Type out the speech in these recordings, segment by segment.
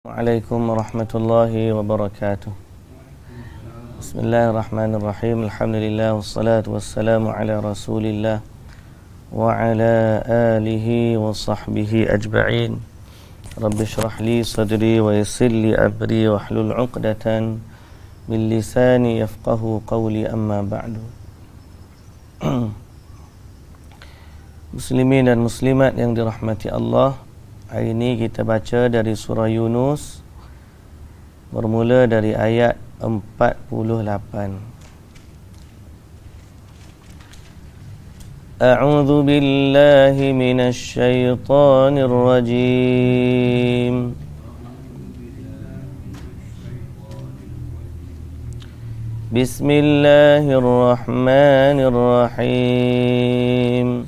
Assalamualaikum warahmatullahi wabarakatuh. Bismillahirrahmanirrahim. Alhamdulillah wassalatu wassalamu ala Rasulillah wa ala alihi wa sahbihi ajma'in. Rabbi shrah li sadri wa yassir li amri wa hlul 'uqdatan min lisani yafqahu qawli, amma ba'du. Muslimin dan muslimat yang dirahmati Allah, hari ini kita baca dari surah Yunus, bermula dari ayat 48. A'udzu billahi minasy syaithanir rajim. Bismillahirrahmanirrahim.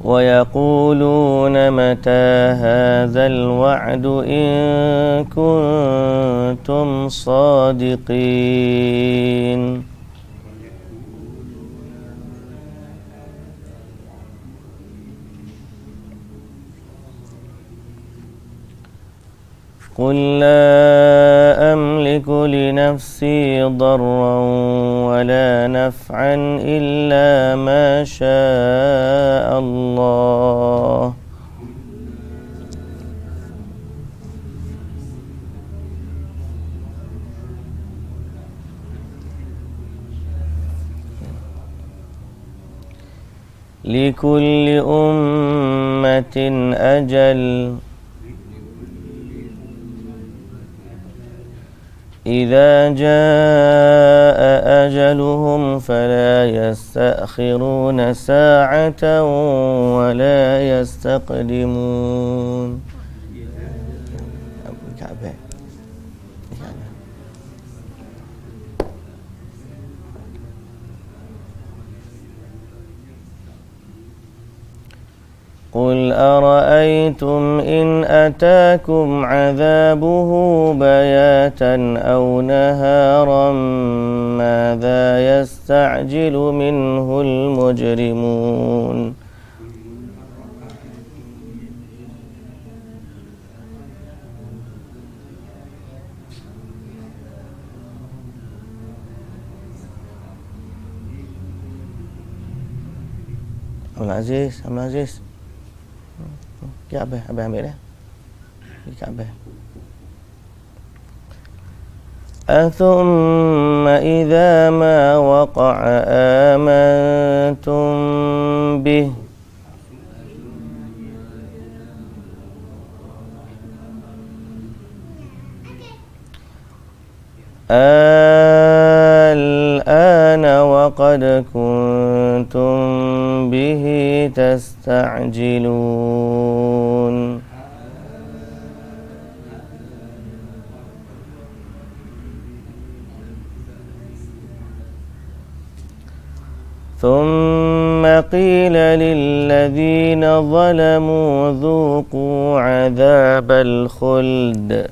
وَيَقُولُونَ مَتَى هَذَا الْوَعْدُ إِن كُنتُمْ صَادِقِينَ قُل لَّا أَمْلِكُ لِنَفْسِي ضَرًّا وَلَا نَفْعًا إِلَّا مَا شَاءَ اللَّهُ لِكُلِّ أُمَّةٍ أَجَلٌ إذا جاء أجلهم فلا يستأخرون ساعة ولا يستقدمون. قل أرأيتم إن أتاكم عذابه بياتا أو نهارا ماذا يستعجل منه المجرمون. Abdul Aziz. Ya, Abang ambil dah. Dekat Abang. أثم إذا ما وقع آمنتم به الآن وقد كنتم به تستعجلون. ثم قيل للذين ظلموا ذوقوا عذاب الخلد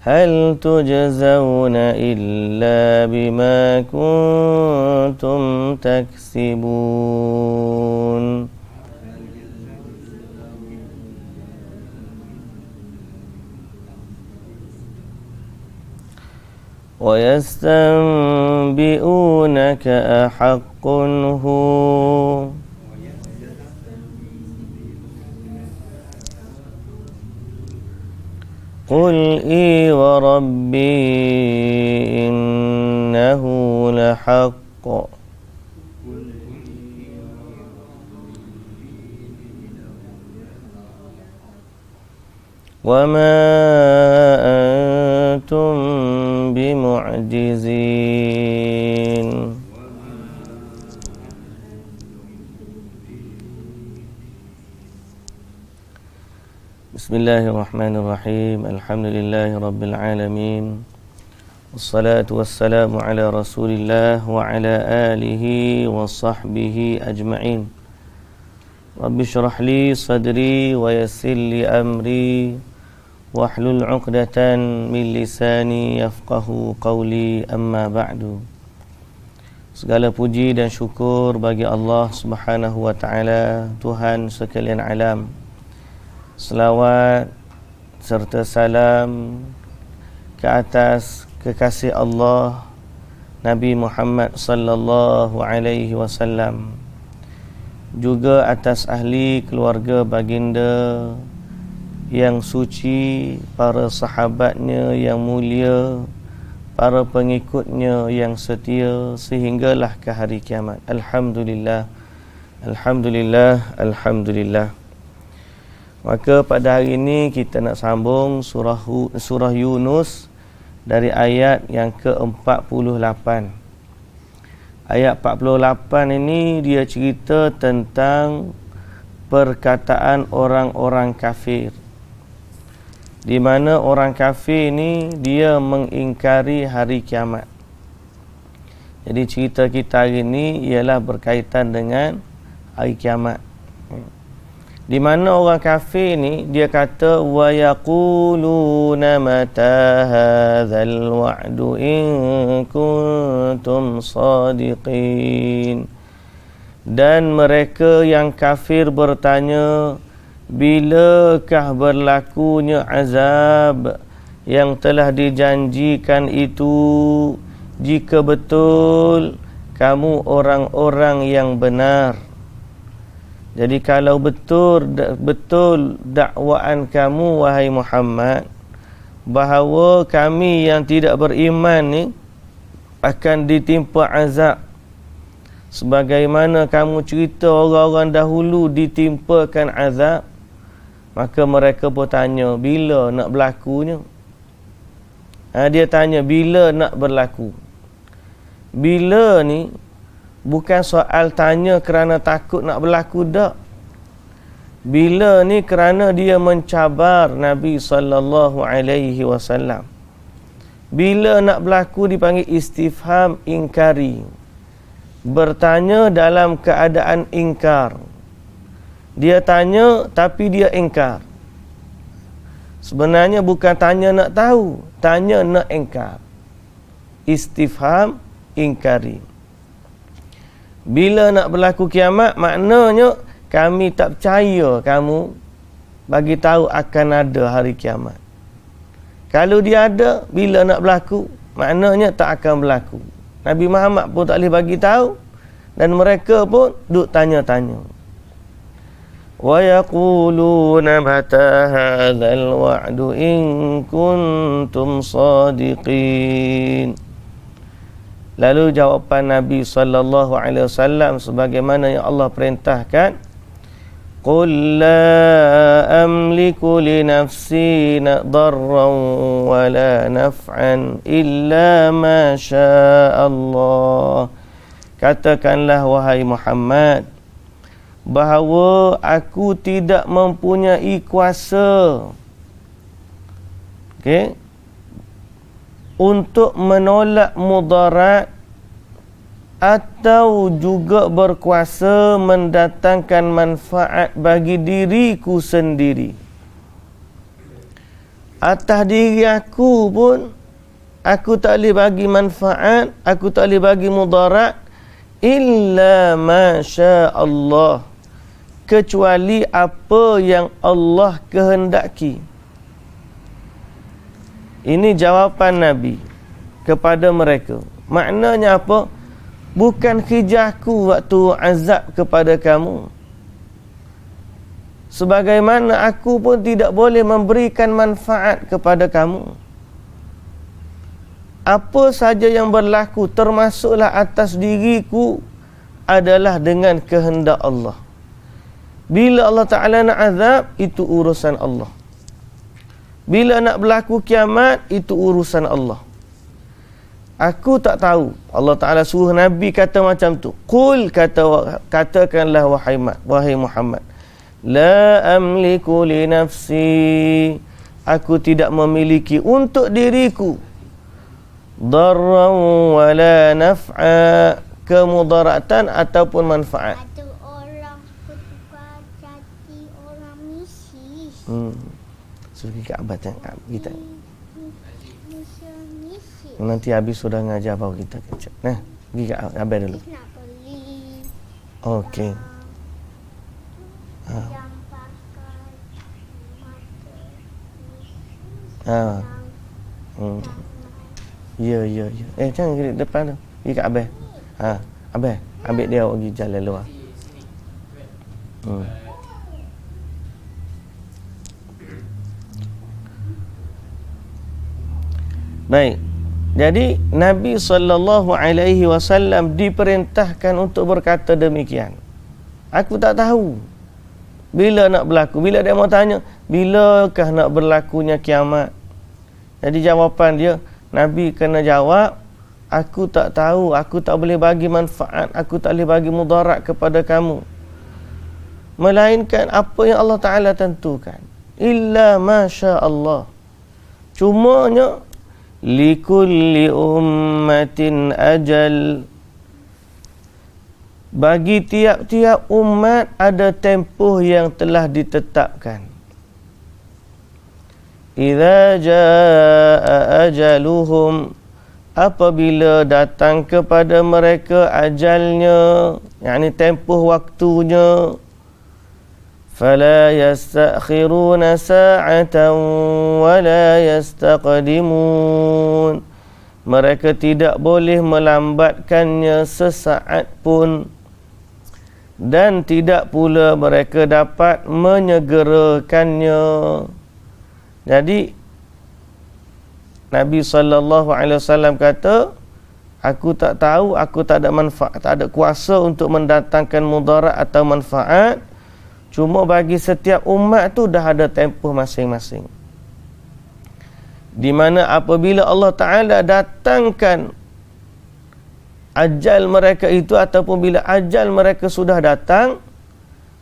هل تجزون إلا بما كنتم تكسبون. ويستنبئونك أحق هو قل إي وربي إنه لحق وما أنتم بمعجزين. Bismillahirrahmanirrahim. Alhamdulillahi rabbil alamin. Wassalatu wassalamu ala Rasulillah wa ala alihi wa sahbihi ajma'in. Rabbi shrah li sadri wa yassir li amri wahlul 'uqdatan min lisani yafqahu qawli, amma ba'du. Segala puji dan syukur bagi Allah Subhanahu wa taala, Tuhan sekalian alam. Selawat serta salam ke atas kekasih Allah Nabi Muhammad sallallahu alaihi wasallam, juga atas ahli keluarga baginda yang suci, para sahabatnya yang mulia, para pengikutnya yang setia sehinggalah ke hari kiamat. Alhamdulillah, alhamdulillah, alhamdulillah. Maka pada hari ini kita nak sambung surah Yunus dari ayat yang ke-48. Ayat 48 ini dia cerita tentang perkataan orang-orang kafir, di mana orang kafir ini dia mengingkari hari kiamat. Jadi cerita kita hari ini ialah berkaitan dengan hari kiamat. Di mana orang kafir ni dia kata wa yaquluna mata hadzal wa'du in kuntum shadiqin. Dan mereka yang kafir bertanya, bilakah berlakunya azab yang telah dijanjikan itu, jika betul kamu orang-orang yang benar. Jadi kalau betul dakwaan kamu wahai Muhammad, bahawa kami yang tidak beriman ni akan ditimpa azab sebagaimana kamu cerita orang-orang dahulu ditimpakan azab, maka mereka pun tanya, bila nak berlakunya? Dia tanya bila nak berlaku. Bila ni bukan soal tanya kerana takut nak berlaku dak. Bila ni kerana dia mencabar Nabi sallallahu alaihi wasallam. Bila nak berlaku dipanggil istifham ingkari. Bertanya dalam keadaan ingkar. Dia tanya tapi dia ingkar. Sebenarnya bukan tanya nak tahu, tanya nak ingkar. Istifham ingkari. Bila nak berlaku kiamat, maknanya kami tak percaya kamu bagi tahu akan ada hari kiamat. Kalau dia ada, bila nak berlaku, maknanya tak akan berlaku. Nabi Muhammad pun tak boleh bagi tahu, dan mereka pun duk tanya-tanya. Wa yaquluna mata hadzal wa'du in kuntum shadiqin. Lalu jawapan Nabi sallallahu alaihi wasallam sebagaimana yang Allah perintahkan, qul la amliku li nafsi darran wa la naf'an illa ma syaa Allah. Katakanlah wahai Muhammad, bahawa aku tidak mempunyai kuasa untuk menolak mudarat atau juga berkuasa mendatangkan manfaat bagi diriku sendiri. Atas diri aku pun aku tak boleh bagi manfaat, aku tak boleh bagi mudarat illa ma syaa Allah, kecuali apa yang Allah kehendaki. Ini jawapan Nabi kepada mereka. Maknanya apa? Bukan kerjaku waktu azab kepada kamu. Sebagaimana aku pun tidak boleh memberikan manfaat kepada kamu. Apa saja yang berlaku termasuklah atas diriku adalah dengan kehendak Allah. Bila Allah Ta'ala nak azab, itu urusan Allah. Bila nak berlaku kiamat, itu urusan Allah. Aku tak tahu. Allah Ta'ala suruh Nabi kata macam tu. Qul, katakanlah wahai Muhammad. La amliku li nafsi. Aku tidak memiliki untuk diriku darran wala naf'a, kemudaratan ataupun manfaat. Ada orang ketika jadi orang miskin. pergi ke Abah tengok kita. Nanti habis sudah ngajar baru kita kecek. Nah, pergi ke Abah dulu. Okey. Ya. Jangan ke depan tu. Pergi ke Abah. Abah, ambil dia pergi jalan luar. Baik. Jadi Nabi SAW diperintahkan untuk berkata demikian. Aku tak tahu bila nak berlaku. Bila dia mau tanya, bilakah nak berlakunya kiamat? Jadi jawapan dia, Nabi kena jawab, aku tak tahu, aku tak boleh bagi manfaat, aku tak boleh bagi mudarat kepada kamu, melainkan apa yang Allah Ta'ala tentukan. Illa masya Allah. Cumanya likulli ummatin ajal. Bagi tiap-tiap umat ada tempoh yang telah ditetapkan. Idza jaa ajaluhum, apabila datang kepada mereka ajalnya, yakni tempoh waktunya, fala yastakhiruna sa'atan wala yastaqdimun, mereka tidak boleh melambatkannya sesaat pun, dan tidak pula mereka dapat menyegerakannya. Jadi Nabi SAW kata, aku tak tahu, aku tak ada manfaat, tak ada kuasa untuk mendatangkan mudarat atau manfaat. Cuma bagi setiap umat tu dah ada tempoh masing-masing, di mana apabila Allah Ta'ala datangkan ajal mereka itu, ataupun bila ajal mereka sudah datang,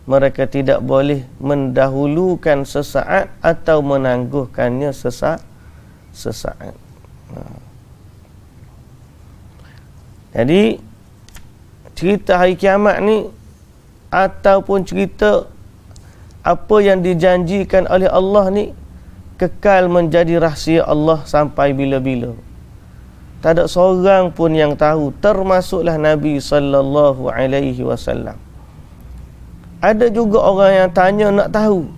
mereka tidak boleh mendahulukan sesaat atau menangguhkannya sesaat. Jadi cerita hari kiamat ni, ataupun cerita apa yang dijanjikan oleh Allah ni, kekal menjadi rahsia Allah sampai bila-bila. Tak ada seorang pun yang tahu, termasuklah Nabi SAW. Ada juga orang yang tanya nak tahu,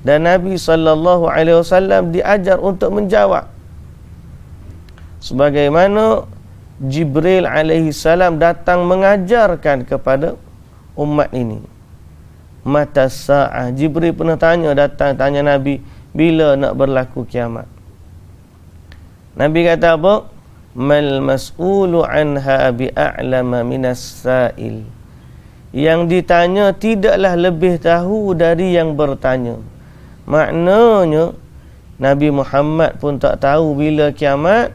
dan Nabi SAW diajar untuk menjawab. Sebagaimana Jibril alaihissalam datang mengajarkan kepada umat ini. Mata sa'ah. Jibril pernah datang tanya Nabi, bila nak berlaku kiamat? Nabi kata apa? Mal mas'ulu anha bi'a'lama minas sa'il. Yang ditanya tidaklah lebih tahu dari yang bertanya. Maknanya Nabi Muhammad pun tak tahu bila kiamat,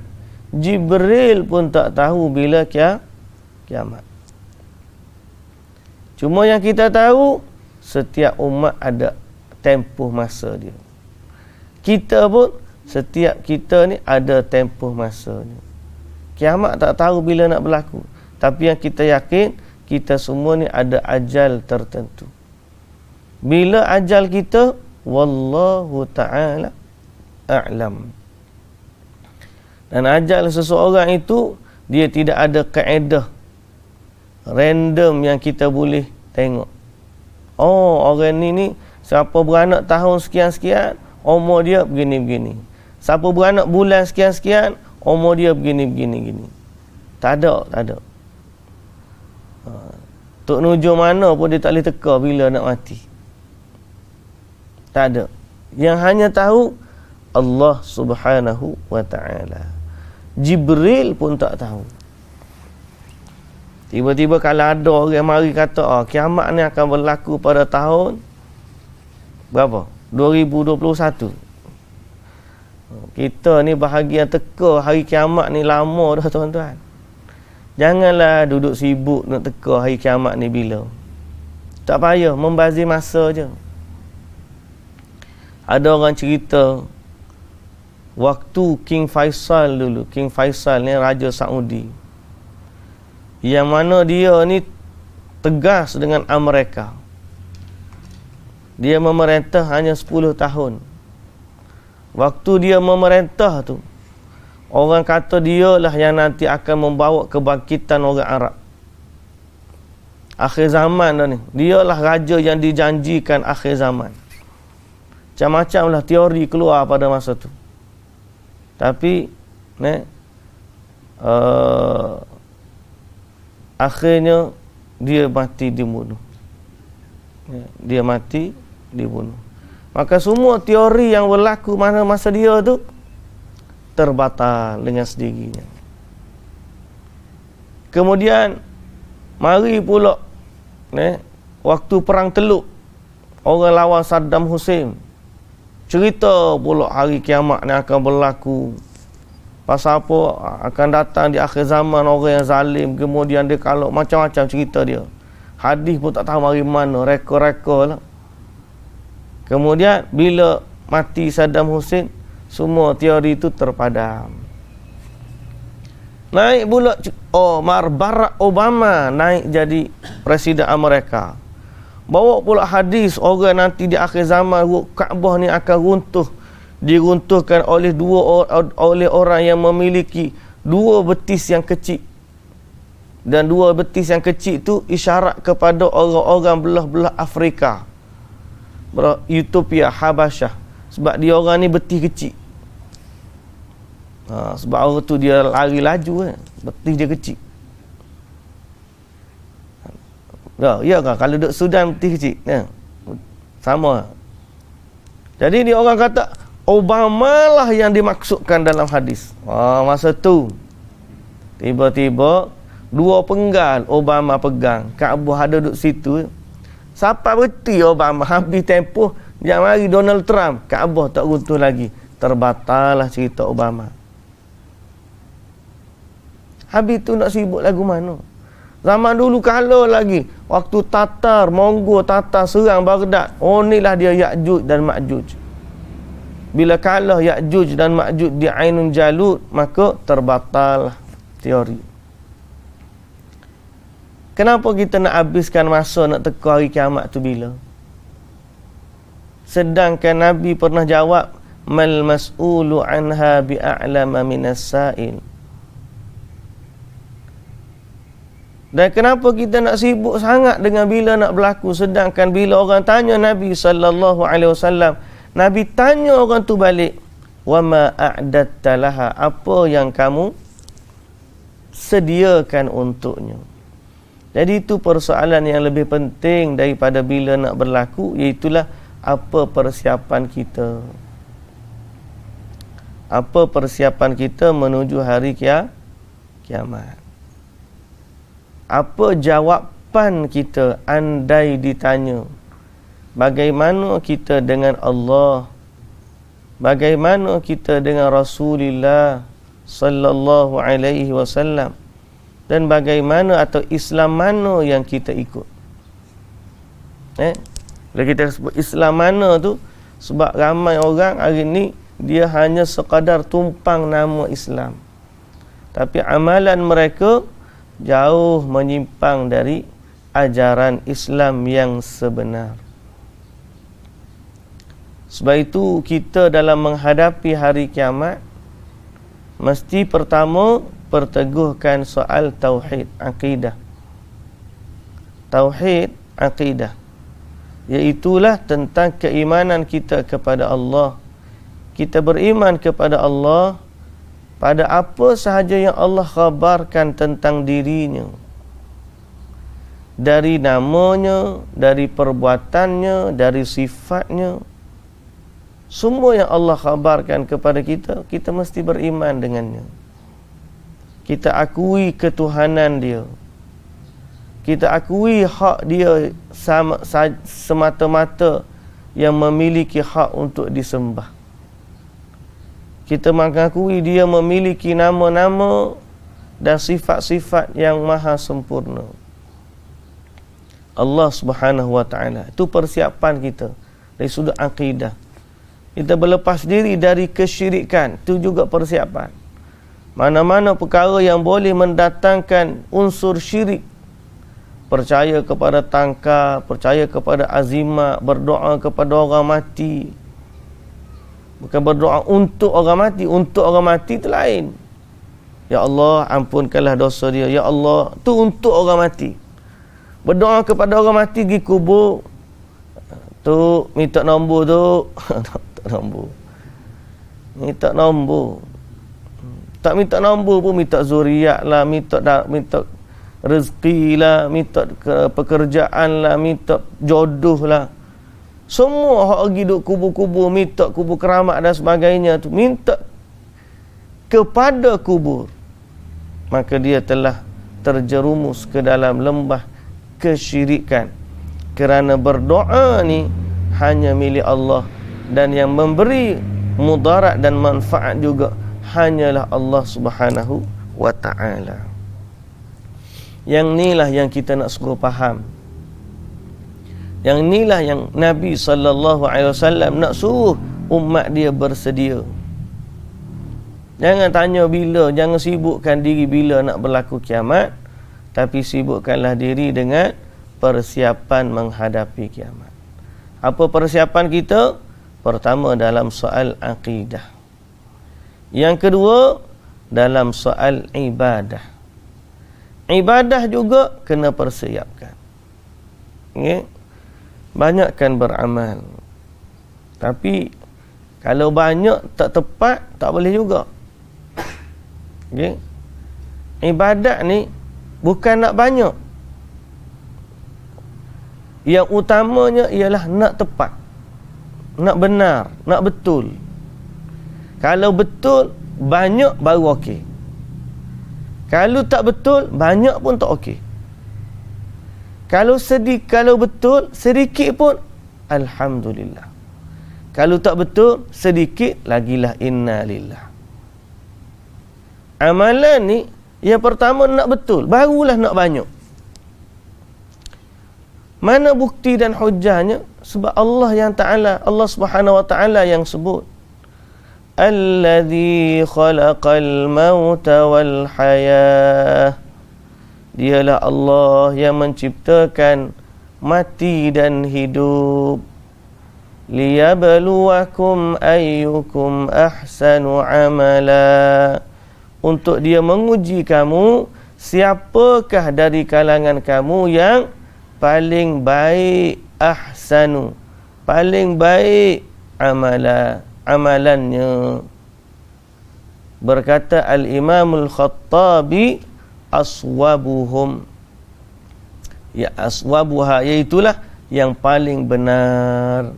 Jibril pun tak tahu bila kiamat. Cuma yang kita tahu, setiap umat ada tempoh masa dia. Kita pun, setiap kita ni ada tempoh masanya. Kiamat tak tahu bila nak berlaku, tapi yang kita yakin, kita semua ni ada ajal tertentu. Bila ajal kita, wallahu ta'ala a'lam. Dan ajal seseorang itu, dia tidak ada kaedah random yang kita boleh tengok. Oh, orang ni siapa beranak tahun sekian-sekian, umur dia begini-begini. Siapa beranak bulan sekian-sekian, umur dia begini-begini. Tak ada. Tok Nujum mana pun dia tak boleh teka bila nak mati. Tak ada. Yang hanya tahu Allah Subhanahu wa ta'ala. Jibril pun tak tahu. Tiba-tiba kalau ada orang mari kata, kiamat ni akan berlaku pada tahun berapa? 2021. Kita ni bahagian teka hari kiamat ni lama dah, tuan-tuan. Janganlah duduk sibuk nak teka hari kiamat ni bila. Tak payah, membazir masa je. Ada orang cerita waktu King Faisal dulu. King Faisal ni Raja Saudi, yang mana dia ni tegas dengan Amerika. Dia memerintah hanya 10 tahun. Waktu dia memerintah tu, orang kata dia lah yang nanti akan membawa kebangkitan orang Arab. Akhir zaman dah ni. Dia lah raja yang dijanjikan akhir zaman. Macam-macam lah teori keluar pada masa tu. Tapi akhirnya dia mati dibunuh. Dia mati dibunuh. Maka semua teori yang berlaku mana masa dia tu terbatal dengan sendirinya. Kemudian mari pula waktu perang Teluk, orang lawan Saddam Hussein. Cerita pula hari kiamat ni akan berlaku. Pasal apa? Akan datang di akhir zaman orang yang zalim. Kemudian dia kalau macam-macam cerita dia. Hadis pun tak tahu mari mana. Reka-reka lah. Kemudian bila mati Saddam Hussein, semua teori itu terpadam. Naik pula Barack Obama naik jadi Presiden Amerika. Bawa pula hadis orang nanti di akhir zaman Kaabah ni akan runtuh. Diruntuhkan oleh orang yang memiliki 2 betis yang kecil. Dan 2 betis yang kecil itu isyarat kepada orang-orang belah-belah Afrika. Ethiopia, Habasyah. Sebab dia orang ni betis kecil. Sebab orang tu dia lari laju betis dia kecil. Ya kan, kalau duduk Sudan betis kecil sama. Jadi dia orang kata Obama lah yang dimaksudkan dalam hadis. Masa tu tiba-tiba 2 penggal Obama pegang. Kaabah ada duduk situ. Siapa berhenti Obama habis tempoh yang mari Donald Trump, Kaabah tak runtuh lagi. Terbatal lah cerita Obama. Habis tu nak sibuk lagu mana? Zaman dulu kala lagi, waktu Tatar, Mongol, Tatar serang Baghdad. Inilah dia Ya'juj dan Ma'juj. Bila kalah Ya'juj dan Ma'juj di Ainun Jalut, maka terbatal teori. Kenapa kita nak habiskan masa nak teka hari kiamat tu bila? Sedangkan Nabi pernah jawab, mal mas'ulu anha bi'a'lama minas sa'il. Dan kenapa kita nak sibuk sangat dengan bila nak berlaku, sedangkan bila orang tanya Nabi SAW, Nabi tanya orang tu balik, wa ma a'datta laha, apa yang kamu sediakan untuknya. Jadi itu persoalan yang lebih penting daripada bila nak berlaku, iaitulah apa persiapan kita. Apa persiapan kita menuju hari kiamat. Apa jawapan kita andai ditanya, bagaimana kita dengan Allah, bagaimana kita dengan Rasulullah sallallahu alaihi wasallam, dan bagaimana atau Islam mana yang kita ikut. Bila kita sebut Islam mana tu, sebab ramai orang hari ni dia hanya sekadar tumpang nama Islam, tapi amalan mereka jauh menyimpang dari ajaran Islam yang sebenar. Sebab itu kita dalam menghadapi hari kiamat mesti pertama perteguhkan soal tauhid, akidah. Tauhid, akidah, iaitulah tentang keimanan kita kepada Allah. Kita beriman kepada Allah pada apa sahaja yang Allah khabarkan tentang dirinya, dari namanya, dari perbuatannya, dari sifatnya. Semua yang Allah khabarkan kepada kita, kita mesti beriman dengannya. Kita akui ketuhanan dia. Kita akui hak dia semata-mata yang memiliki hak untuk disembah. Kita mengakui dia memiliki nama-nama dan sifat-sifat yang maha sempurna. Allah Subhanahu wa ta'ala. Itu persiapan kita dari sudut akidah. Kita berlepas diri dari kesyirikan, itu juga persiapan. Mana-mana perkara yang boleh mendatangkan unsur syirik, percaya kepada tangkal, percaya kepada azimat, berdoa kepada orang mati. Bukan berdoa untuk orang mati. Untuk orang mati itu lain. Ya Allah, ampunkanlah dosa dia. Ya Allah, tu untuk orang mati. Berdoa kepada orang mati pergi kubur. Tu minta nombor tu. Tak nombor. Minta nombor. Tak minta nombor pun minta zuriat lah, minta rezeki lah, minta pekerjaan lah, minta jodoh lah. Semua hak pergi duduk kubur-kubur, minta kubur keramat dan sebagainya tu, minta kepada kubur. Maka dia telah terjerumus ke dalam lembah kesyirikan. Kerana berdoa ni hanya milik Allah, dan yang memberi mudarat dan manfaat juga hanyalah Allah Subhanahu wa ta'ala. Yang inilah yang kita nak suruh faham. Yang inilah yang Nabi SAW nak suruh umat dia bersedia. Jangan tanya bila, jangan sibukkan diri bila nak berlaku kiamat, tapi sibukkanlah diri dengan persiapan menghadapi kiamat. Apa persiapan kita? Pertama, dalam soal akidah. Yang kedua, dalam soal ibadah. Ibadah juga kena persiapkan. Okay? Banyakkan beramal. Tapi kalau banyak tak tepat, tak boleh juga. Okay? Ibadat ni bukan nak banyak. Yang utamanya ialah nak tepat, nak benar, nak betul. Kalau betul, banyak baru okey. Kalau tak betul, banyak pun tak okey. Kalau betul, sedikit pun alhamdulillah. Kalau tak betul, sedikit lagilah inna lillah. Amalan ni yang pertama nak betul, barulah nak banyak. Mana bukti dan hujahnya? Sebab Allah Subhanahu wa ta'ala yang sebut, Alladhi khalaqal mauta wal hayah. Dialah Allah yang menciptakan mati dan hidup. Liyabluwakum ayyukum ahsanu amala. Untuk dia menguji kamu, siapakah dari kalangan kamu yang paling baik ahsanu, paling baik amalannya. Berkata Al-Imamul Khattabi, aswabuhum, ya aswabuha, iaitulah yang paling benar.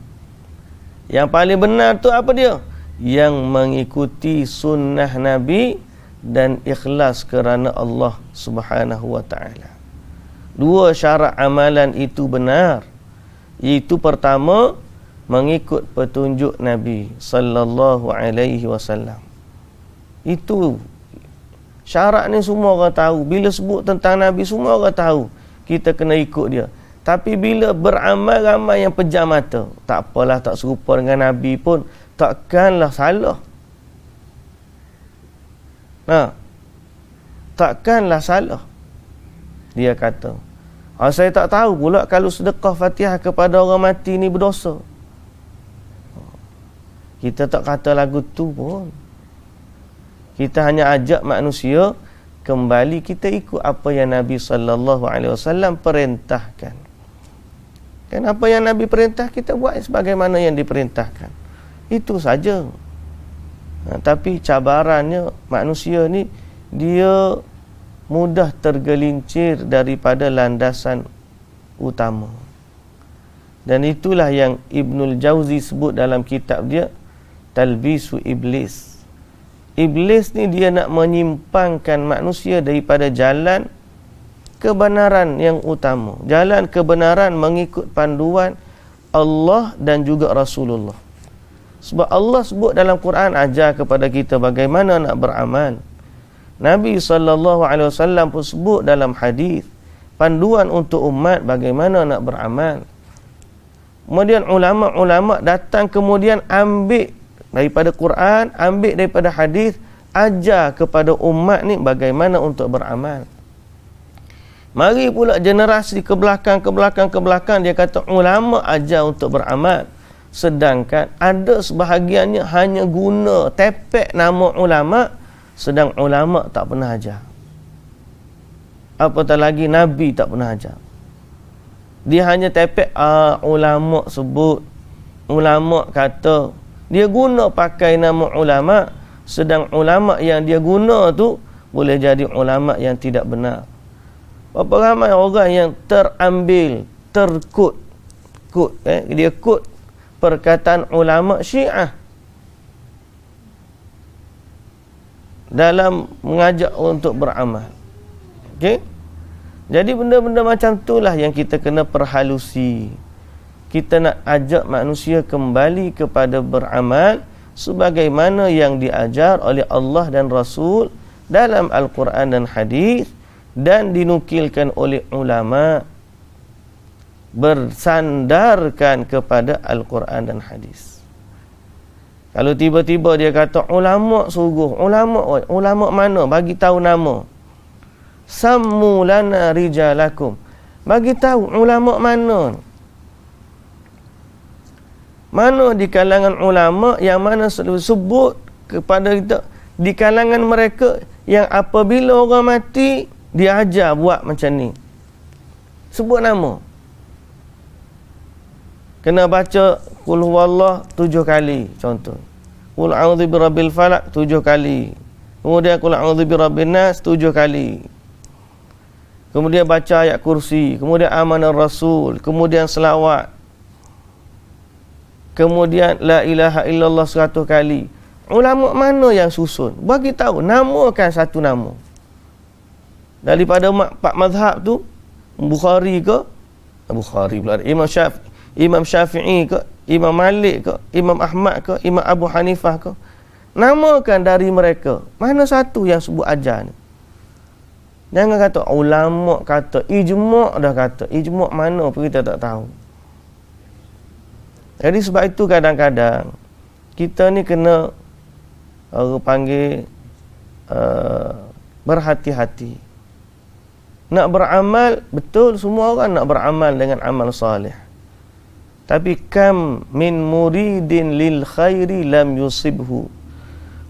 Yang paling benar tu apa dia? Yang mengikuti sunnah Nabi dan ikhlas kerana Allah Subhanahu wa ta'ala. Dua syarat amalan itu benar. Iaitu pertama, mengikut petunjuk Nabi sallallahu alaihi wasallam. Itu syarat ni semua orang tahu. Bila sebut tentang Nabi, semua orang tahu. Kita kena ikut dia. Tapi bila beramal, ramai yang pejam mata. Tak apalah, tak serupa dengan Nabi pun, takkanlah salah. Takkanlah salah. Dia kata, saya tak tahu pula kalau sedekah Fatihah kepada orang mati ni berdosa. Kita tak kata lagu tu pun. Kita hanya ajak manusia kembali kita ikut apa yang Nabi SAW perintahkan. Kan apa yang Nabi perintah, kita buat sebagaimana yang diperintahkan. Itu saja. Tapi cabarannya manusia ni, dia mudah tergelincir daripada landasan utama. Dan itulah yang Ibnul Jauzi sebut dalam kitab dia, Talbisu Iblis. Iblis ni dia nak menyimpangkan manusia daripada jalan kebenaran yang utama. Jalan kebenaran mengikut panduan Allah dan juga Rasulullah. Sebab Allah sebut dalam Quran, ajar kepada kita bagaimana nak beramal. Nabi SAW pun sebut dalam hadis, panduan untuk umat bagaimana nak beramal. Kemudian ulama-ulama datang kemudian ambil daripada Quran, ambil daripada hadis, ajar kepada umat ni bagaimana untuk beramal. Mari pula generasi ke belakang dia kata ulama ajar untuk beramal. Sedangkan ada sebahagiannya hanya guna tepek nama ulama, sedang ulama tak pernah ajar. Apatah lagi Nabi tak pernah ajar. Dia hanya tepek ulama sebut, ulama kata. Dia guna pakai nama ulama, sedang ulama yang dia guna tu boleh jadi ulama yang tidak benar. Berapa ramai orang yang terambil, dia kut perkataan ulama Syiah dalam mengajak untuk beramal. Okey? Jadi benda-benda macam itulah yang kita kena perhalusi. Kita nak ajak manusia kembali kepada beramal sebagaimana yang diajar oleh Allah dan Rasul dalam Al-Quran dan hadis, dan dinukilkan oleh ulama bersandarkan kepada Al-Quran dan hadis. Kalau tiba-tiba dia kata ulama suruh, ulama mana? Bagi tahu nama. Sammu lana rijalakum. Bagi tahu ulama mana? Mana di kalangan ulama yang mana sebut kepada kita di kalangan mereka yang apabila orang mati dia ajar buat macam ni. Sebut nama. Kena baca Qul huwallah 7 kali contoh. Qul a'udzu birabbil falaq 7 kali. Kemudian Qul a'udzu birabbin nas 7 kali. Kemudian baca ayat kursi, kemudian amanar rasul, kemudian selawat. Kemudian la ilaha illallah 100 kali. Ulama mana yang susun? Bagi tahu, namakan satu nama. Daripada 4 mazhab tu, Bukhari ke? Bukhari pula. Imam Syafi'i ke? Imam Malik ke? Imam Ahmad ke? Imam Abu Hanifah ke? Namakan dari mereka. Mana satu yang sebut ajar ni? Jangan kata ulama kata, ijma' dah kata. Ijma' mana pun kita tak tahu. Jadi sebab itu kadang-kadang kita ni kena panggil berhati-hati. Nak beramal, betul semua orang nak beramal dengan amal salih. Tapi kam min muridin lil khairi lam yusibhu.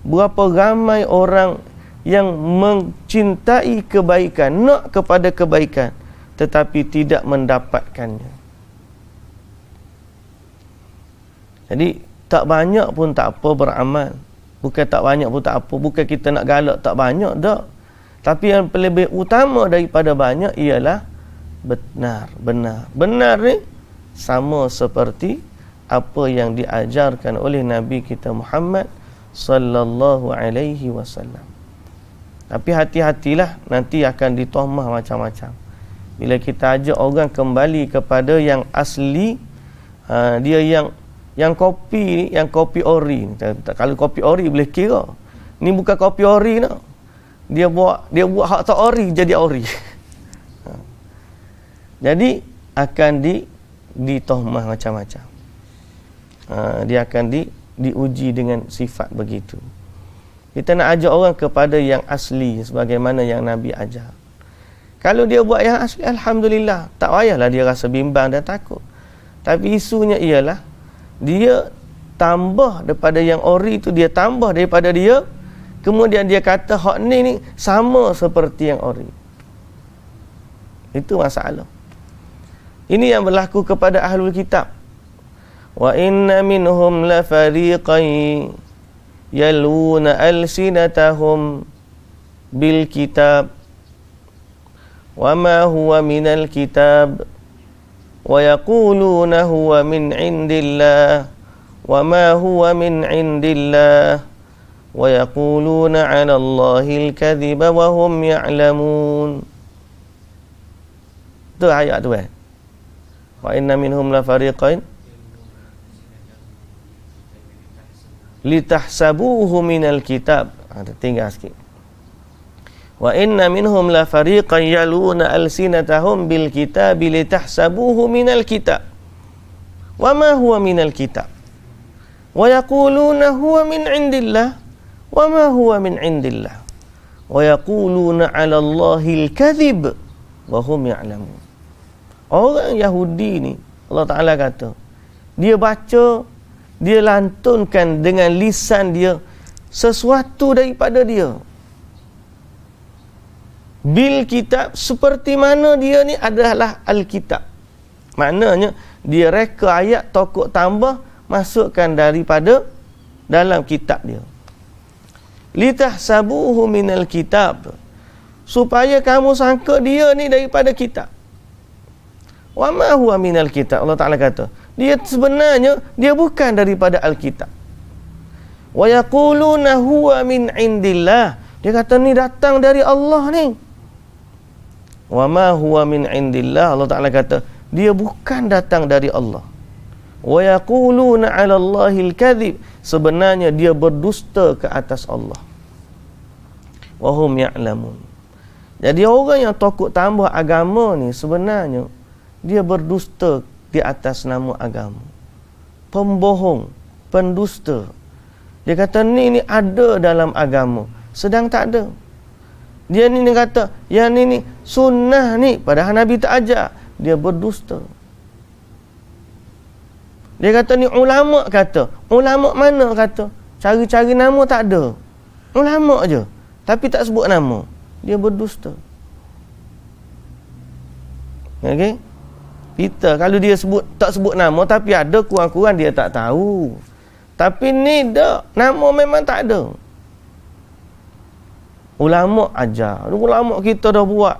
Berapa ramai orang yang mencintai kebaikan, nak kepada kebaikan, tetapi tidak mendapatkannya. Jadi tak banyak pun tak apa beramal. Bukan tak banyak pun tak apa. Bukan kita nak galak tak banyak, tak. Tapi yang lebih utama daripada banyak ialah benar. Benar ni sama seperti apa yang diajarkan oleh Nabi kita Muhammad sallallahu alaihi wasallam. Tapi hati-hatilah, nanti akan ditohmah macam-macam. Bila kita ajak orang kembali kepada yang asli, dia yang kopi ni, yang kopi ori. Kalau kopi ori boleh kira. Ni bukan kopi ori no. Dia buat hak tak ori jadi ori. Jadi akan ditohmah macam-macam. Dia akan diuji dengan sifat begitu. Kita nak ajak orang kepada yang asli sebagaimana yang Nabi ajar. Kalau dia buat yang asli, alhamdulillah, tak payahlah dia rasa bimbang dan takut. Tapi isunya ialah dia tambah daripada yang ori tu, dia tambah daripada dia, kemudian dia kata hak ni sama seperti yang ori. Itu masalah. Ini yang berlaku kepada ahlul kitab. Wa inna minhum la fariqan yaluna alsinatahum bil kitab wa ma huwa minal kitab wa yaquluna huwa min indillah wa ma huwa min indillah wa yaquluna 'ala Allahil kadhiba wa hum ya'lamun. Tu ayat tu wa inna minhum la fariqan litahsabuhu minal kitab. Tinggal sikit. Wa inna minhum la fariqan yaluna alsinatahum bil kitabi litahsabuhu minal kitab wa ma huwa minal kitab wa yaquluna huwa min indillah wa ma huwa min indillah wa yaquluna 'ala Allahil kadhib wa hum ya'lamun. Orang Yahudi ni Allah Ta'ala kata, dia baca, dia lantunkan dengan lisan dia sesuatu daripada dia bil kitab, seperti mana dia ni adalah Alkitab. Maknanya dia reka ayat tokok tambah masukkan daripada dalam kitab dia. Litahsabuhu minal kitab, supaya kamu sangka dia ni daripada kitab. Wa ma huwa minal kitab. Allah Ta'ala kata, dia sebenarnya dia bukan daripada Alkitab. Wa yaquluna huwa min indillah, dia kata ni datang dari Allah ni. Wa ma huwa min indillah, Allah Ta'ala kata dia bukan datang dari Allah. Wa yaquluna 'ala Allahil kadhib, sebenarnya dia berdusta ke atas Allah. Wa hum ya'lamun. Jadi orang yang tokok tambah agama ni sebenarnya dia berdusta di atas nama agama. Pembohong, pendusta. Dia kata ni ada dalam agama, sedang tak ada. Dia ni kata yang ni sunnah ni, padahal Nabi tak ajar. Dia berdusta. Dia kata ni ulama kata. Ulama mana kata? Cari-cari nama tak ada. Ulama je, tapi tak sebut nama. Dia berdusta. Okey? Kita kalau dia sebut tak sebut nama, tapi ada kurang-kurang dia tak tahu. Tapi ni dah nama memang tak ada. Ulama ajar. Ulama kita dah buat.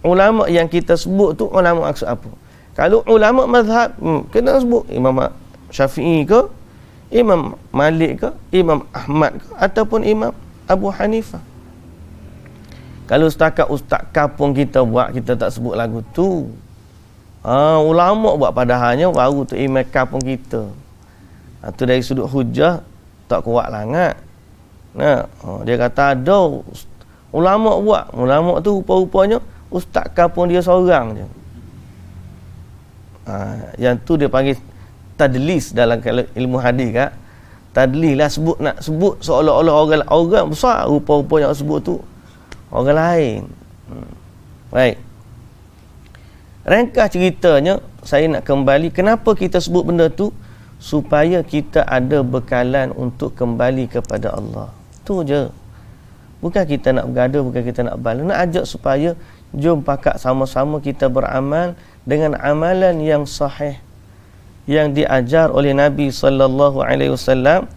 Ulama yang kita sebut tu ulama maksud apa? Kalau ulama mazhab, kena sebut Imam Syafi'i ke, Imam Malik ke, Imam Ahmad ke, ataupun Imam Abu Hanifah. Kalau setakat ustaz kampung kita buat, kita tak sebut lagu tu. Ulama buat padahalnya baru tu imam kampung kita. Tu dari sudut hujah tak kuat langat. Nah, dia kata ada ulama buat. Ulama tu rupa-rupanya ustaz kampung dia seorang je. Yang tu dia panggil tadlis dalam ilmu hadis kan. Tadlis lah, nak sebut seolah-olah orang besar, rupa-rupanya sebut tu orang lain. Baik. Ringkas ceritanya, saya nak kembali kenapa kita sebut benda tu, supaya kita ada bekalan untuk kembali kepada Allah. Tu je. Bukan kita nak bergaduh, bukan kita nak bala. Nak ajak supaya jom pakat sama-sama kita beramal dengan amalan yang sahih yang diajar oleh Nabi sallallahu alaihi wasallam,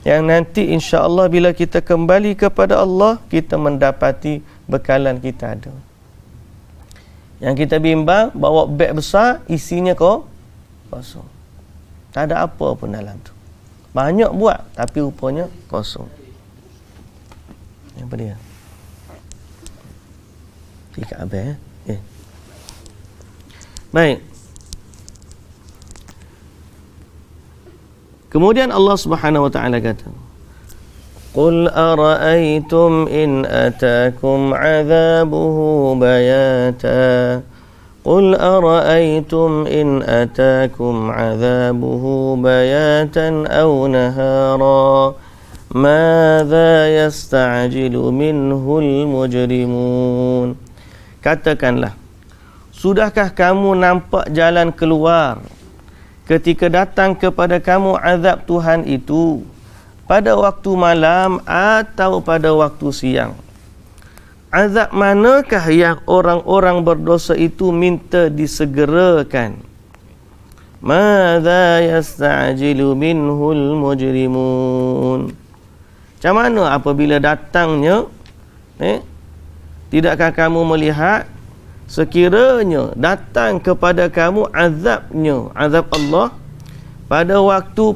yang nanti insya-Allah bila kita kembali kepada Allah, kita mendapati bekalan kita ada. Yang kita bimbang bawa beg besar, isinya kosong. Tak ada apa pun dalam tu. Banyak buat tapi rupanya kosong. Apa dia? Tiga abang Baik. Kemudian Allah Subhanahu wa taala kata, "Qul ara'aytum in atakum 'adzabuhu bayata." Qul ara'aytum in atakum 'adzabuhu bayatan aw nahara madza yasta'jilu minhul mujrimun. Katakanlah, sudahkah kamu nampak jalan keluar ketika datang kepada kamu azab Tuhan itu pada waktu malam atau pada waktu siang? Azab manakah yang orang-orang berdosa itu minta disegerakan? Madza yasta'jilu minhul mujrimun. Macam mana apabila datangnya? Tidakkah kamu melihat sekiranya datang kepada kamu azabnya, azab Allah pada waktu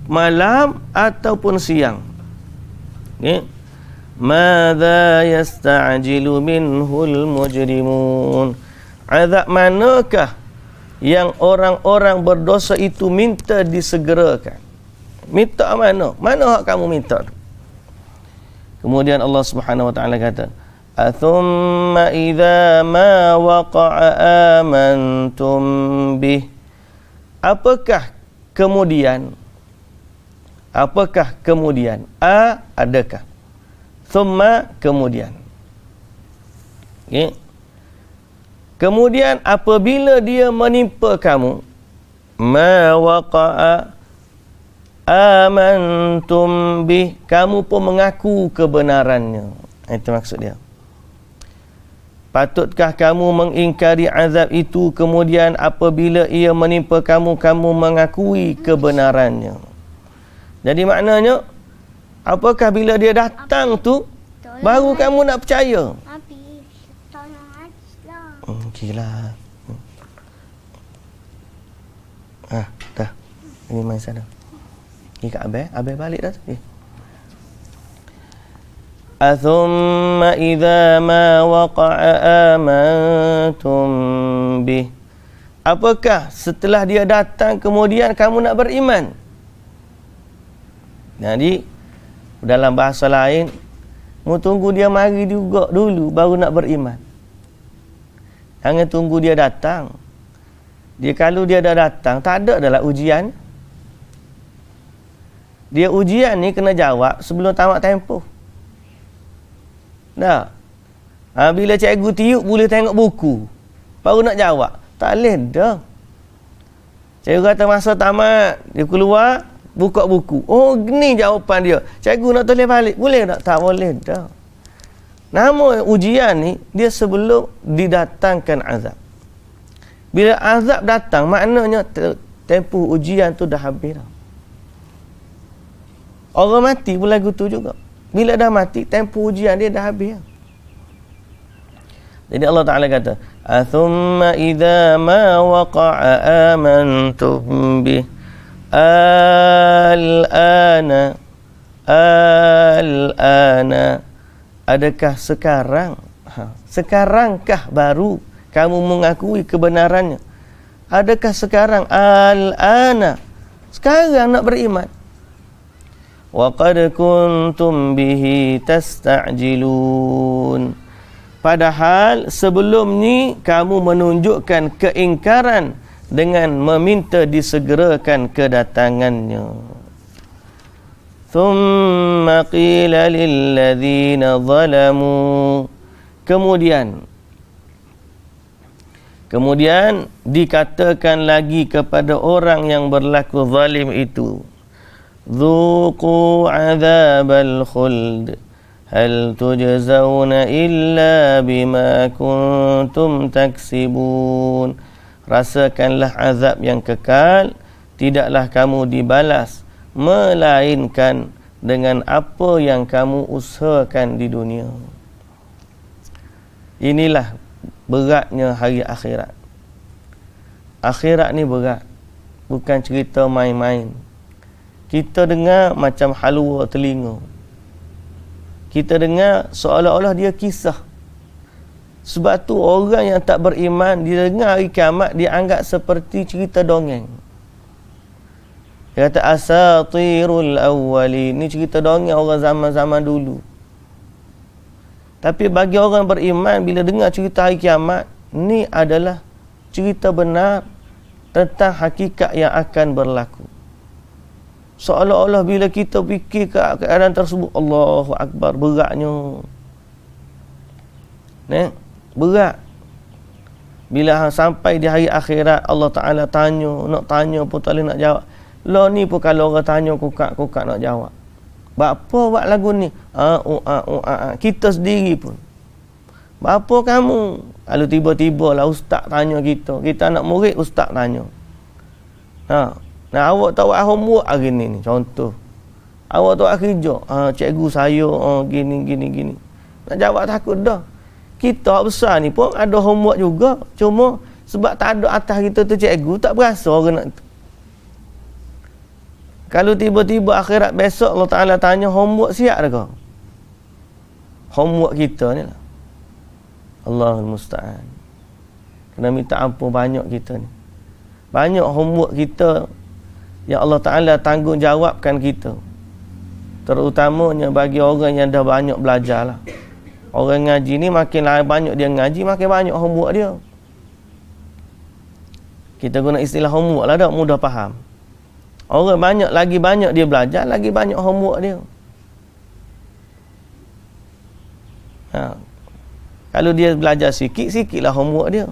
malam ataupun siang? Madza yasta'jilu minhul mujrimun. Azab manakah yang orang-orang berdosa itu minta disegerakan? Minta mana? Mana hak kamu minta? Kemudian Allah Subhanahu wa taala kata, "Athumma idza ma waqa'a amantum bih." Apakah kemudian? Adakah? Thumma kemudian. Okay. Kemudian apabila dia menimpa kamu, ma waqa'a amantum bih, kamu pun mengaku kebenarannya. Itu maksud dia. Patutkah kamu mengingkari azab itu, kemudian apabila ia menimpa kamu, kamu mengakui kebenarannya? Jadi maknanya, apakah bila dia datang tu, baru kamu nak percaya? Okeylah. Dah. Ini main sana. Ni kat Abel balik dah tu. Athumma idza ma waqa'a amantum bih. Apakah setelah dia datang kemudian kamu nak beriman? Jadi dalam bahasa lain, mu tunggu dia mari juga dulu baru nak beriman. Jangan tunggu dia datang. Kalau dia dah datang, tak ada adalah ujian. Dia ujian ni kena jawab sebelum tamat tempoh. Dah. Bila cikgu tiup boleh tengok buku, baru nak jawab. Tak boleh dah. Cikgu kata masa tamat, dia keluar, buka buku. Oh, ni jawapan dia. Cikgu nak tulis balik. Boleh tak? Tak boleh dah. Nama ujian ni, dia sebelum didatangkan azab. Bila azab datang, maknanya tempoh ujian tu dah habis dah. Orang mati pun lagu tu juga. Bila dah mati, tempoh ujian dia dah habis. Jadi Allah Ta'ala kata, Athumma idza ma waqa'a amantum bih. Al-ana. Adakah sekarang? Sekarangkah baru kamu mengakui kebenarannya? Adakah sekarang? Al-ana. Sekarang nak beriman. Wa qad kuntum bihi tasta'jilun. Padahal sebelum ni kamu menunjukkan keingkaran dengan meminta disegerakan kedatangannya. Thumma qila lil ladzina zalamu. Kemudian dikatakan lagi kepada orang yang berlaku zalim itu, Dhuqu azabal khuld hal tujzauna illa bima kuntum taksibun. Rasakanlah azab yang kekal, tidaklah kamu dibalas melainkan dengan apa yang kamu usahakan di dunia. Inilah beratnya hari akhirat. Akhirat ni berat, bukan cerita main-main. Kita dengar macam halwa telinga. Kita dengar seolah-olah dia kisah. Sebab tu orang yang tak beriman, dia dengar hari kiamat, dia anggap seperti cerita dongeng. Dia kata asatirul awwalin. Ni cerita dongeng orang zaman-zaman dulu. Tapi bagi orang beriman, bila dengar cerita hari kiamat, ni adalah cerita benar tentang hakikat yang akan berlaku. Seolah-olah bila kita fikir keadaan tersebut, Allahu Akbar, beratnya. Berat. Bila sampai di hari akhirat, Allah Ta'ala nak tanya pun tak boleh nak jawab. Lo ni pun kalau orang tanya, kukak nak jawab. Bapa buat lagu ni? Kita sendiri pun. Bapa kamu? Kalau tiba-tiba lah ustaz tanya kita anak murid, ustaz tanya. Nah, awak tak buat homework hari ni, contoh. Awak tak buat kerja. Cikgu saya gini. Nak jawab takut dah. Kita besar ni pun ada homework juga. Cuma sebab tak ada atas kita tu cikgu, tak berasa orang nak. Kalau tiba-tiba akhirat besok Allah Ta'ala tanya, homework siap dah kau? Homework kita ni lah. Allahul Musta'an. Kena minta ampun banyak kita ni. Banyak homework kita yang Allah Ta'ala tanggungjawabkan kita. Terutamanya bagi orang yang dah banyak belajar lah. Orang ngaji ni makin banyak dia ngaji, makin banyak homework dia. Kita guna istilah homework lah dah, mudah faham. Orang lagi banyak dia belajar, lagi banyak homework dia. Kalau dia belajar sikit-sikitlah homework dia.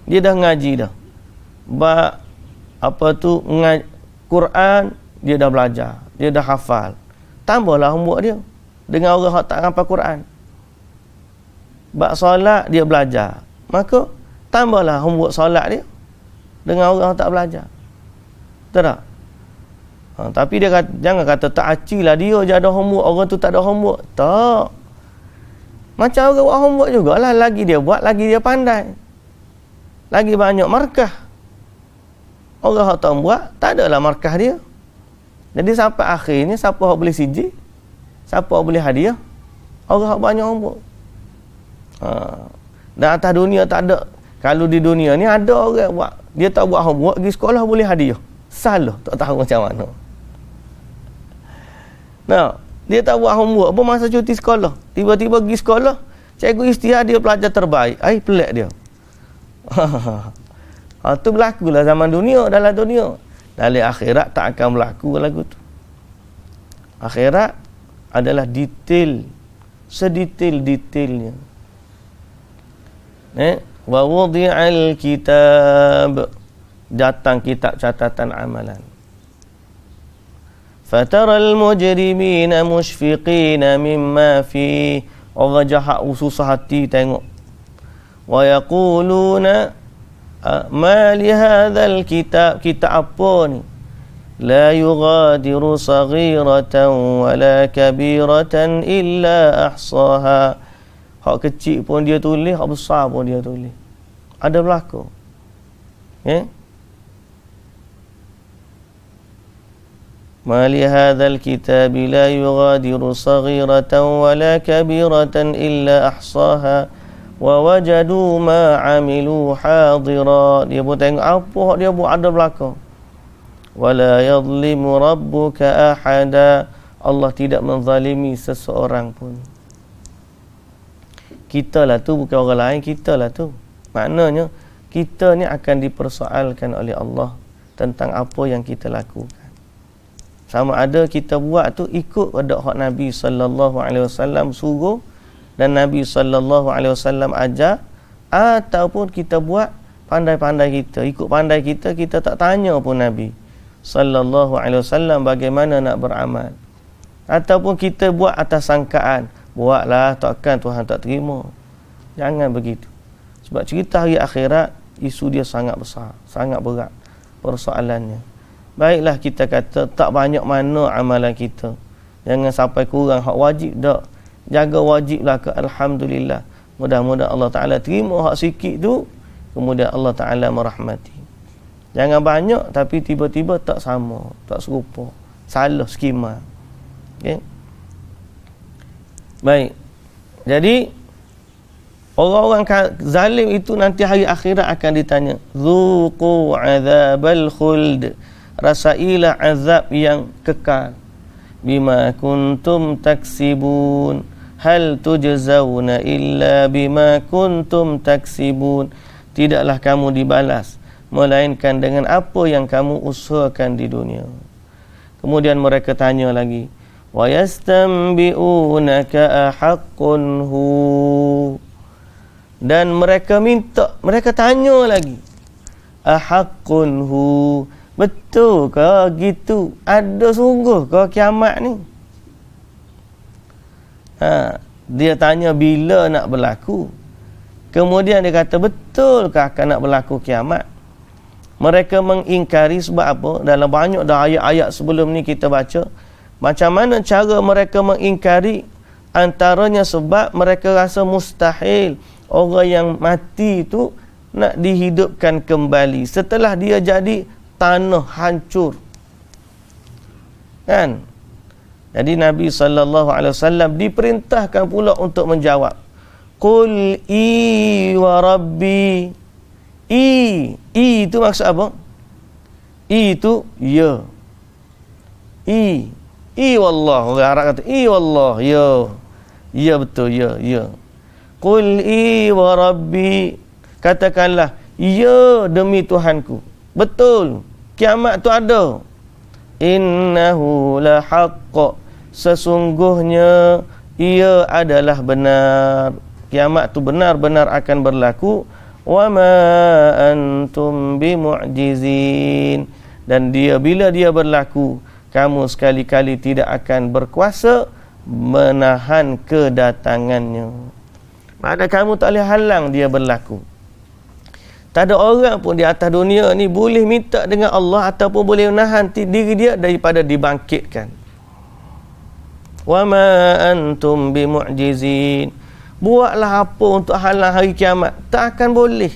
Dia dah ngaji dah. Quran dia dah belajar, dia dah hafal. Tambahlah homework dia dengan orang yang tak hafal Quran. Solat dia belajar, maka tambahlah homework solat dia dengan orang yang tak belajar. Betul tak? Tapi dia kata, jangan kata tak acilah dia je ada homework, orang tu tak ada homework. Tak. Macam orang buat homework jugalah, lagi dia buat, lagi dia pandai. Lagi banyak markah. Orang yang tak buat, tak adalah markah dia. Jadi sampai akhirnya, siapa yang boleh CJ? Siapa yang boleh hadiah? Orang yang banyak homework. Dan atas dunia tak ada. Kalau di dunia ni ada orang buat, dia tak buat homework, pergi sekolah boleh hadiah. Salah, tak tahu macam mana. Nah, dia tak buat homework pun masa cuti sekolah. Tiba-tiba pergi sekolah, cikgu isytihar dia pelajar terbaik. Pelik dia. Itu berlakulah zaman dunia, dalam dunia. Dalam akhirat tak akan berlaku lagu tu. Akhirat adalah detail, sedetail-detailnya. Wa wudi'al kitab, datang kitab catatan amalan. Fataral mujrimina mushfiqina mimma fi, orang jahat susah hati tengok. Wa yaquluna ma li hadzal kitab, kitab apa ni? La yughadiru saghiratan wala kabiratan illa ahsaha. Hak kecil pun dia tulis, hak besar pun dia tulis. Ada berlaku. Ma li hadzal kitab la yughadiru saghiratan wala kabiratan illa ahsaha wa wajadu ma amilu hadira. Dia pun tengok apa dia buat, ada berlaku. Wala yadhlimu rabbuka ahada. Allah tidak menzalimi seseorang pun. Kita lah tu, bukan orang lain, kita lah tu. Maknanya kita ni akan dipersoalkan oleh Allah tentang apa yang kita lakukan. Sama ada kita buat tu ikut pada hak Nabi sallallahu alaihi wasallam suruh dan Nabi sallallahu alaihi wasallam ajar, ataupun kita buat pandai-pandai kita, ikut pandai kita, kita tak tanya pun Nabi sallallahu alaihi wasallam bagaimana nak beramal. Ataupun kita buat atas sangkaan, buatlah takkan Tuhan tak terima. Jangan begitu. Sebab cerita hari akhirat isu dia sangat besar, sangat berat persoalannya. Baiklah kita kata tak banyak mana amalan kita, jangan sampai kurang hak wajib dak. Jaga wajiblah ke, alhamdulillah. Mudah-mudahan Allah Taala terima hak sikit tu, kemudian Allah Taala merahmati. Jangan banyak tapi tiba-tiba tak sama, tak serupa, salah skema. Okey. Baik. Jadi orang-orang zalim itu nanti hari akhirat akan ditanya, "Dzuqu 'adzabal khuld." Rasailah azab yang kekal. Bima kuntum taksibun. Hal tujzauna illa bima kuntum taksibun. Tidaklah kamu dibalas melainkan dengan apa yang kamu usahakan di dunia. Kemudian mereka tanya lagi, wa yastanbi'unaka ahaqqun hu. Dan mereka tanya lagi, ahaqqun hu, betul ke gitu? Ada sungguh ke kiamat ni? Dia tanya bila nak berlaku. Kemudian dia kata, betul ke akan nak berlaku kiamat? Mereka mengingkari sebab apa? Dalam banyak dah ayat-ayat sebelum ni kita baca, macam mana cara mereka mengingkari. Antaranya sebab mereka rasa mustahil orang yang mati itu nak dihidupkan kembali setelah dia jadi tanah hancur. Kan? Jadi Nabi SAW diperintahkan pula untuk menjawab, Qul wa rabbi. Itu maksud apa? Itu ya. Wallah. Orang Arab kata wallah, ya. Ya betul, ya. Qul wa rabbi. Katakanlah, ya demi Tuhanku. Betul, kiamat tu ada. Innahu la haqq. Sesungguhnya ia adalah benar. kiamat tu benar-benar akan berlaku. Wa ma antum bimu'jizin, dan bila dia berlaku, kamu sekali-kali tidak akan berkuasa menahan kedatangannya. Maknanya kamu tak boleh halang dia berlaku. Tak ada orang pun di atas dunia ni boleh minta dengan Allah ataupun boleh menahan diri dia daripada dibangkitkan. Wa ma antum bimu'jizin. Buatlah apa untuk halang hari kiamat, tak akan boleh.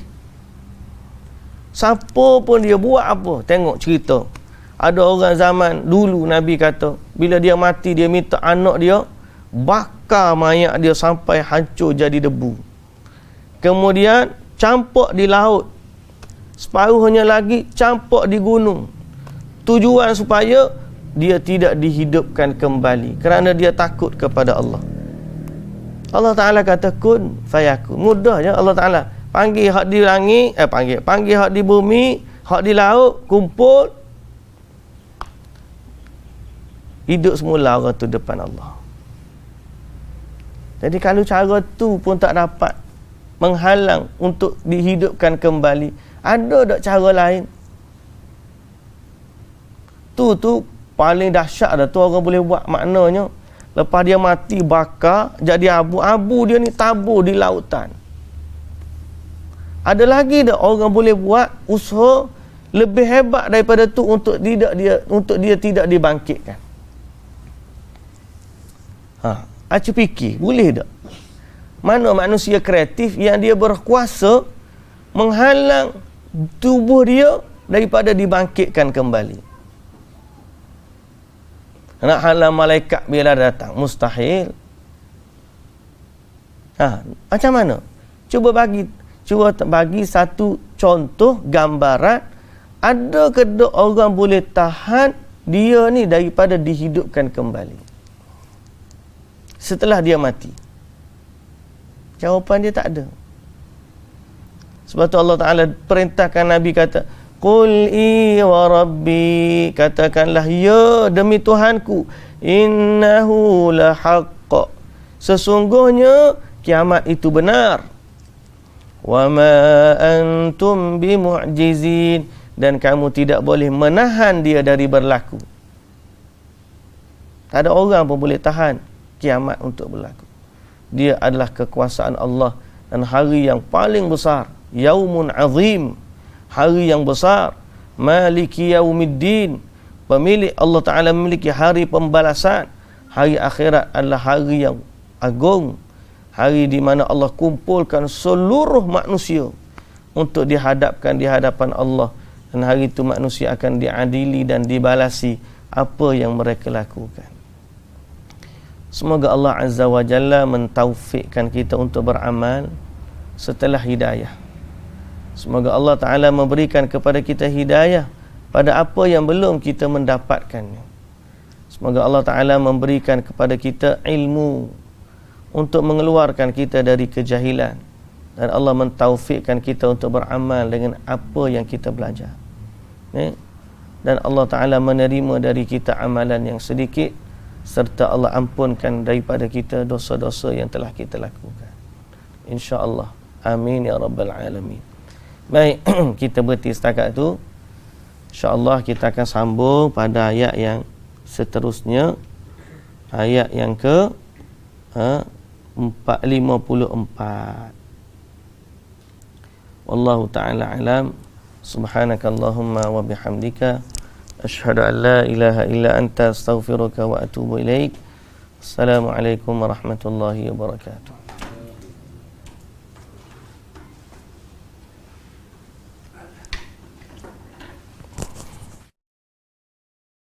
Siapa pun dia buat apa, tengok cerita. Ada orang zaman dulu, Nabi kata, bila dia mati, dia minta anak dia bakar mayat dia sampai hancur jadi debu. Kemudian campak di laut, separuhnya lagi campak di gunung. Tujuan supaya dia tidak dihidupkan kembali kerana dia takut kepada Allah. Allah Ta'ala kata kun fayakun. Mudah je Allah Ta'ala panggil hak di langit, panggil hak di bumi, hak di laut, kumpul, hidup semula orang tu depan Allah. Jadi kalau cara tu pun tak dapat menghalang untuk dihidupkan kembali, ada tak cara lain? Tu paling dahsyat dah tu orang boleh buat. Maknanya lepas dia mati bakar jadi abu-abu, dia ni tabur di lautan. Ada lagi dah orang boleh buat usaha lebih hebat daripada tu untuk dia tidak dibangkitkan. Acu fikir boleh tak? Mana manusia kreatif yang dia berkuasa menghalang tubuh dia daripada dibangkitkan kembali? Nak halang malaikat bila datang, mustahil. Macam mana? Cuba bagi satu contoh gambaran. Ada ke tak orang boleh tahan dia ni daripada dihidupkan kembali setelah dia mati? Jawapan dia tak ada. Sebab tu Allah Ta'ala perintahkan Nabi kata, Qul wa rabbi, katakanlah ya demi Tuhanku, innahu lahaqq, sesungguhnya kiamat itu benar. Wa ma antum bimu'jizin, dan kamu tidak boleh menahan dia dari berlaku. Tak ada orang pun boleh tahan kiamat untuk berlaku. Dia adalah kekuasaan Allah, dan hari yang paling besar, yaumun azim, hari yang besar, maliki yaumiddin, pemilik Allah Ta'ala memiliki hari pembalasan. Hari akhirat adalah hari yang agung, hari di mana Allah kumpulkan seluruh manusia untuk dihadapkan di hadapan Allah, dan hari itu manusia akan diadili dan dibalasi apa yang mereka lakukan. Semoga Allah Azza wa Jalla mentaufikkan kita untuk beramal setelah hidayah. Semoga Allah Ta'ala memberikan kepada kita hidayah pada apa yang belum kita mendapatkannya. Semoga Allah Ta'ala memberikan kepada kita ilmu untuk mengeluarkan kita dari kejahilan, dan Allah mentaufikkan kita untuk beramal dengan apa yang kita belajar. Dan Allah Ta'ala menerima dari kita amalan yang sedikit, serta Allah ampunkan daripada kita dosa-dosa yang telah kita lakukan, insya-Allah. Amin ya rabbal alamin. Baik, kita berhenti setakat tu. InsyaAllah kita akan sambung pada ayat yang seterusnya, ayat yang ke 54. Wallahu ta'ala alam. Subhanakallahumma wa bihamdika, asyhadu an la ilaha illa anta, astaghfiruka wa atubu ilaik. Assalamualaikum warahmatullahi wabarakatuh.